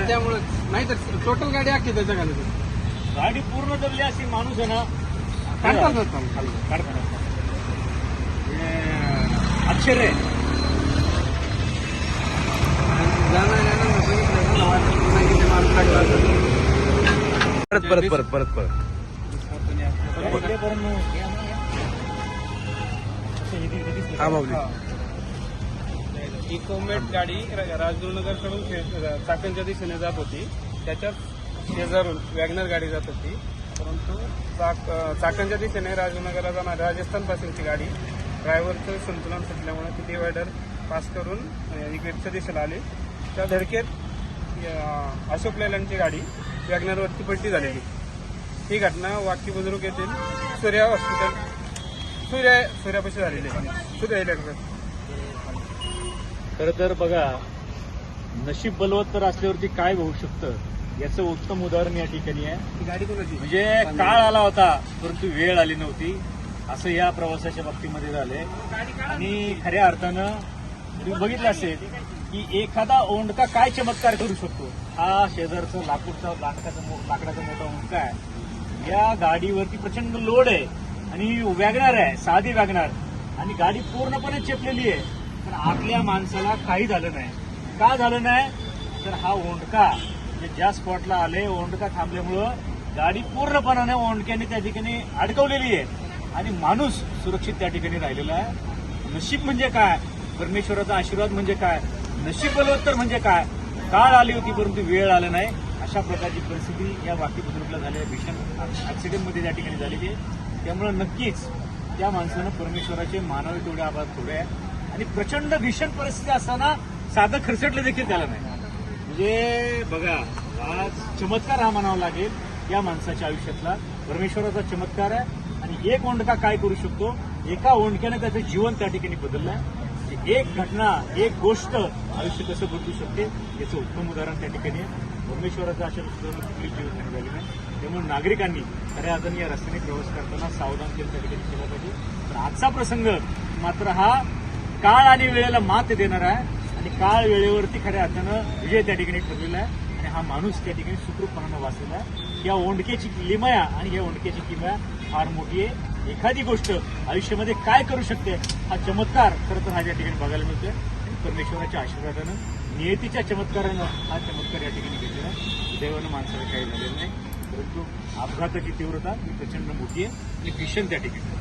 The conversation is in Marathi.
त्यामुळे नाही तर टोटल गाडी अख्खी त्याच्या खाली गाडी पूर्ण जमली अशी माणूस आहे ना काढताच नसतं खाली. काढताना आश्चर्य आहे. जाणार येणार बघितलं ना वाटत नाही की ते माणूस टाकला असेल. परत हा माऊली. इकोमेट गाडी राजगुरुनगरकडून चाकणच्या दिशेने जात होती. त्याच्यात शेजारून वॅगनर गाडी जात होती. परंतु चाकणच्या दिशेने राजगुरुनगरला जाणारी राजस्थान पासूनची गाडी ड्रायव्हरचं संतुलन सुटल्यामुळे ती डिवायडर पास करून इकडच्या दिशेला आली. त्या धडकेत अशोक लेलँडची गाडी वॅगनरवरती पलटी झालेली. ही घटना वाकी बुद्रुक येथील सूर्या हॉस्पिटल सूर्यापाशी झालेली आहे. सूर्या इलेक्ट्रिक. खरं तर बघा, नशीब बलवत्तर असल्यावरती काय होऊ शकतं याचं उत्तम उदाहरण या ठिकाणी आहे. ही गाडी कोणाची? म्हणजे काळ आला होता परंतु वेळ आली नव्हती, असं या प्रवासाच्या बाबतीमध्ये झालंय. आणि खऱ्या अर्थानं तुम्ही बघितलं असेल की एखादा ओंडका काय चमत्कार करू शकतो. हा शेजारचा लाकडाचा मोठा ओंडका आहे. या गाडीवरती प्रचंड लोड आहे आणि वॅगनार आहे, साधी वॅगनार, आणि गाडी पूर्णपणे चेपलेली आहे. पण आतल्या माणसाला काही झालं नाही. का झालं नाही तर हा ओंडका म्हणजे ज्या स्पॉटला आले, ओंडका थांबल्यामुळं गाडी पूर्णपणाने ओंडक्याने त्या ठिकाणी अडकवलेली आहे आणि माणूस सुरक्षित त्या ठिकाणी राहिलेला आहे. नशीब म्हणजे काय, परमेश्वराचा आशीर्वाद म्हणजे काय, नशीब बलवत्तर म्हणजे काय. काळ आली होती परंतु वेळ आला नाही. अशा प्रकारची परिस्थिती या वाकी बुद्रुकला झाली आहे. भीषण ऍक्सिडेंटमध्ये त्या ठिकाणी झालेली आहे. त्यामुळे नक्कीच त्या माणसानं परमेश्वराचे मानवी तेवढे आभार थोडे आहे. आणि प्रचंड भीषण परिस्थिती असताना साधं खरचटलं देखील त्याला नाही. म्हणजे बघा, आज चमत्कार हा म्हणावा लागेल या माणसाच्या आयुष्यातला. परमेश्वराचा चमत्कार आहे. आणि एक ओंडका काय करू शकतो, एका ओंडक्याने त्याचं जीवन त्या ठिकाणी बदललं आहे. एक घटना, एक गोष्ट आयुष्य कसं बदलू शकते याचं उत्तम उदाहरण त्या ठिकाणी आहे. परमेश्वराचा आशीर्वाद कुठली जीवन झाली नाही. त्यामुळे नागरिकांनी खऱ्या अर्थाने या रस्त्याने प्रवास करताना सावधानतेने त्या ठिकाणी केला पाहिजे. पण आजचा प्रसंग मात्र हा काळ आणि वेळेला मात देणार आहे आणि काळ वेळेवरती खऱ्या अर्थानं विजय त्या ठिकाणी ठरलेला आहे. आणि हा माणूस त्या ठिकाणी सुखरूपपणानं वाचलेला आहे. या ओंडक्याची लिमया आणि या ओंडक्याची किमया फार मोठी आहे. एखादी गोष्ट आयुष्यामध्ये काय करू शकते हा चमत्कार खरं तर हा या ठिकाणी बघायला मिळतोय. आणि परमेश्वराच्या आशीर्वादानं, नियतीच्या चमत्कारानं हा चमत्कार या ठिकाणी घेतलेला आहे. देवानं माणसाला काही झालेलं नाही, परंतु अपघाताची तीव्रता ही प्रचंड मोठी आहे आणि भीषण त्या ठिकाणी.